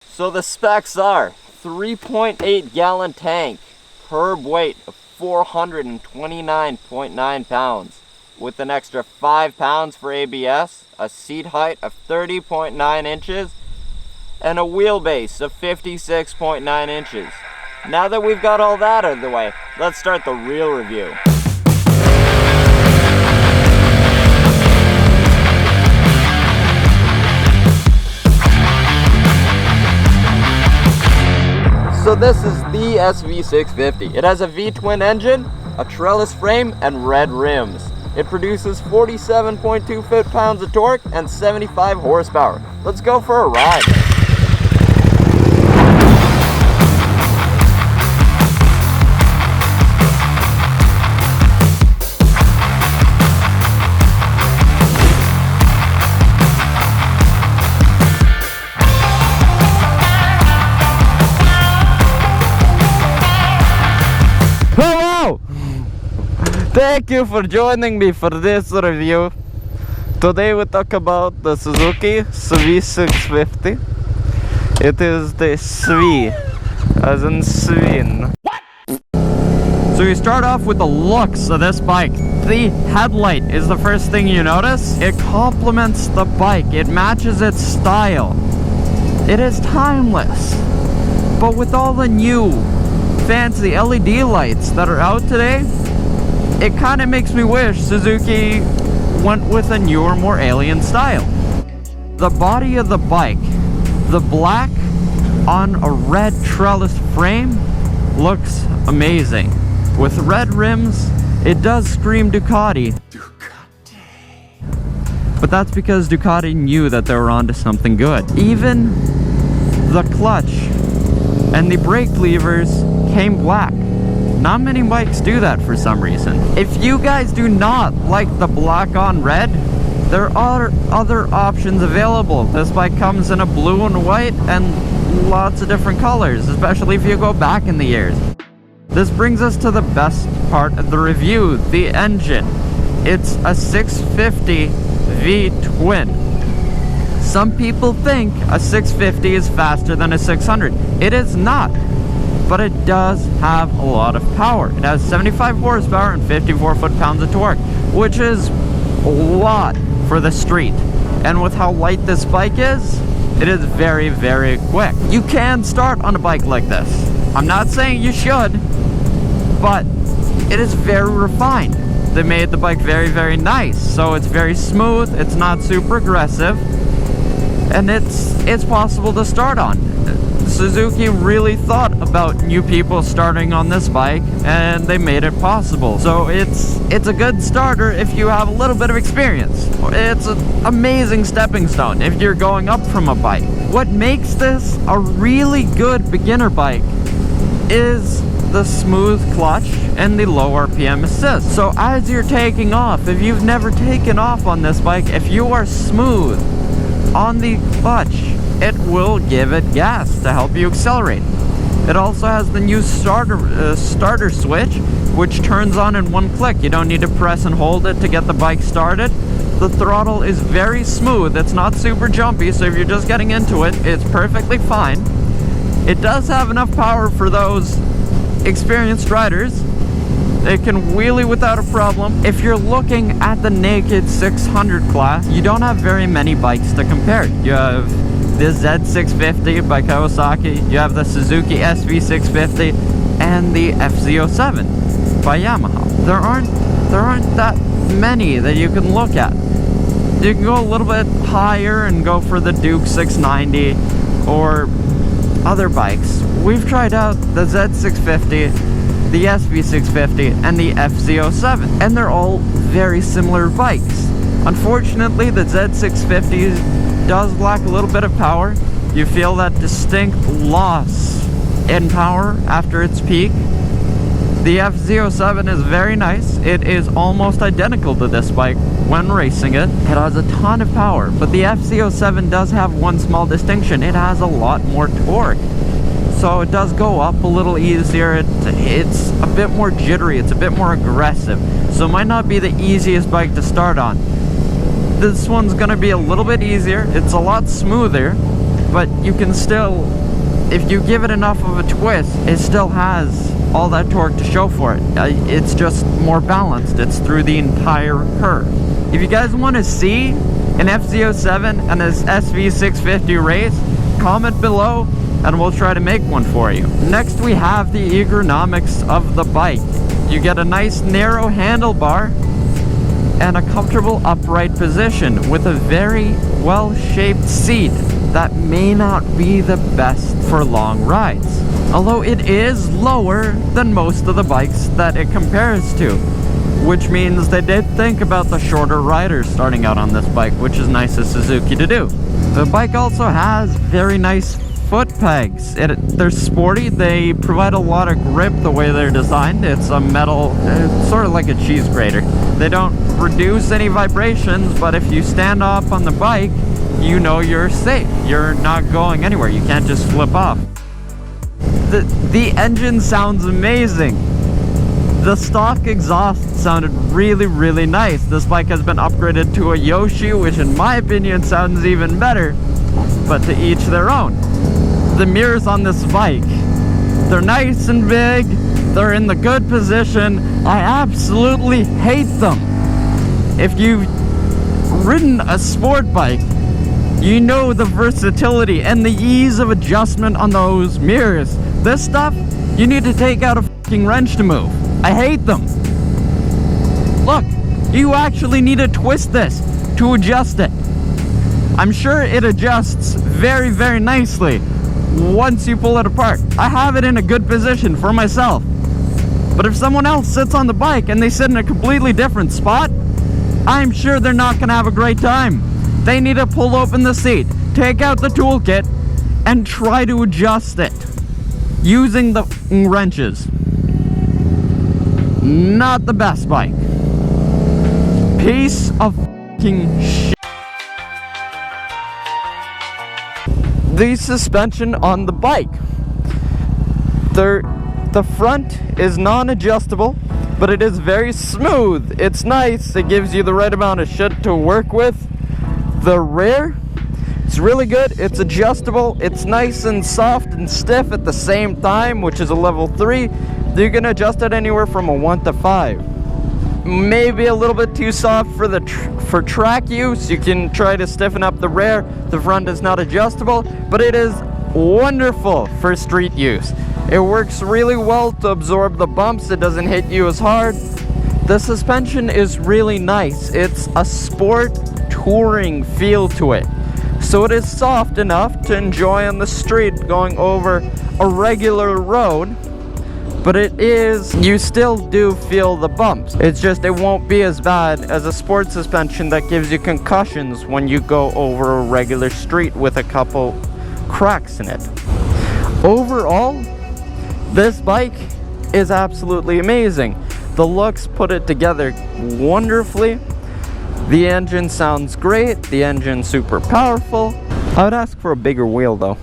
So the specs are 3.8 gallon tank, curb weight of 429.9 pounds, with an extra 5 pounds for ABS, a seat height of 30.9 inches, and a wheelbase of 56.9 inches. Now that we've got all that out of the way, let's start the real review. So this is the SV650. It has a V-twin engine, a trellis frame, and red rims. It produces 47.2 foot-pounds of torque and 75 horsepower. Let's go for a ride. Hello! Thank you for joining me for this review. Today we talk about the Suzuki SV650. It is the SV, as in Sweden. What? So you start off with the looks of this bike. The headlight is the first thing you notice. It complements the bike. It matches its style. It is timeless. But with all the new fancy LED lights that are out today, it kind of makes me wish Suzuki went with a newer, more alien style. The body of the bike, the black on a red trellis frame, looks amazing. With red rims, it does scream Ducati. But that's because Ducati knew that they were onto something good. Even the clutch and the brake levers came black. Not many bikes do that for some reason. If you guys do not like the black on red, there are other options available. This bike comes in a blue and white and lots of different colors, especially if you go back in the years. This brings us to the best part of the review, the engine. It's a 650 V-twin. Some people think a 650 is faster than a 600. It is not. But it does have a lot of power. It has 75 horsepower and 54 foot-pounds of torque, which is a lot for the street. And with how light this bike is, it is very, very quick. You can start on a bike like this. I'm not saying you should, but it is very refined. They made the bike very, very nice. So it's very smooth, it's not super aggressive, and it's possible to start on. Suzuki really thought about new people starting on this bike, and they made it possible. So it's a good starter if you have a little bit of experience. It's an amazing stepping stone if you're going up from a bike. What makes this a really good beginner bike is the smooth clutch and the low RPM assist. So as you're taking off, if you've never taken off on this bike, if you are smooth on the clutch, it will give it gas to help you accelerate. It also has the new starter switch, which turns on in one click. You don't need to press and hold it to get the bike started. The throttle is very smooth. It's not super jumpy, so if you're just getting into it, it's perfectly fine. It does have enough power for those experienced riders. It can wheelie without a problem. If you're looking at the naked 600 class, you don't have very many bikes to compare. You have the Z650 by Kawasaki, you have the Suzuki SV650, and the FZ07 by Yamaha. There aren't that many that you can look at. You can go a little bit higher and go for the Duke 690 or other bikes. We've tried out the Z650, the SV650, and the FZ07, and they're all very similar bikes. Unfortunately, the Z650 does lack a little bit of power. You feel that distinct loss in power after its peak. The FZ07 is very nice. It is almost identical to this bike when racing it. It has a ton of power, but the FZ07 does have one small distinction. It has a lot more torque. So it does go up a little easier. It's a bit more jittery, it's a bit more aggressive. So it might not be the easiest bike to start on. This one's gonna be a little bit easier. It's a lot smoother. but you can still, if you give it enough of a twist, it still has all that torque to show for it. It's just more balanced. It's through the entire curve. If you guys want to see an FZ07 and this SV650 race, comment below and we'll try to make one for you. Next we have the ergonomics of the bike. You get a nice narrow handlebar and a comfortable upright position with a very well-shaped seat that may not be the best for long rides. Although it is lower than most of the bikes that it compares to, which means they did think about the shorter riders starting out on this bike, which is nice of Suzuki to do. The bike also has very nice foot pegs. They're sporty, they provide a lot of grip the way they're designed. It's a metal, sort of like a cheese grater. They don't produce any vibrations, but if you stand up on the bike, you know you're safe. You're not going anywhere. You can't just flip off. The engine sounds amazing. The stock exhaust sounded really, really nice. This bike has been upgraded to a Yoshi, which in my opinion sounds even better, but to each their own. The mirrors on this bike, they're nice and big, they're in the good position. I absolutely hate them. If you've ridden a sport bike, you know the versatility and the ease of adjustment on those mirrors. This stuff, you need to take out a fucking wrench to move. I hate them. Look, you actually need to twist this to adjust it. I'm sure it adjusts very, very nicely once you pull it apart. I have it in a good position for myself. But if someone else sits on the bike and they sit in a completely different spot, I'm sure they're not gonna have a great time. They need to pull open the seat, take out the toolkit, and try to adjust it using the wrenches. Not the best bike. Piece of fucking shit. The suspension on the bike. The front is non-adjustable, but it is very smooth. It's nice. It gives you the right amount of shit to work with. The rear, it's really good. It's adjustable. It's nice and soft and stiff at the same time, which is a level 3. You can adjust it anywhere from a 1 to 5. Maybe a little bit too soft for track use. You can try to stiffen up the rear. The front is not adjustable, but it is wonderful for street use. It works really well to absorb the bumps. It doesn't hit you as hard. The suspension is really nice. It's a sport touring feel to it. So it is soft enough to enjoy on the street going over a regular road, but you still do feel the bumps. It's just it won't be as bad as a sport suspension that gives you concussions when you go over a regular street with a couple cracks in it. Overall, this bike is absolutely amazing. The looks put it together wonderfully. The engine sounds great. The engine's super powerful. I would ask for a bigger wheel though.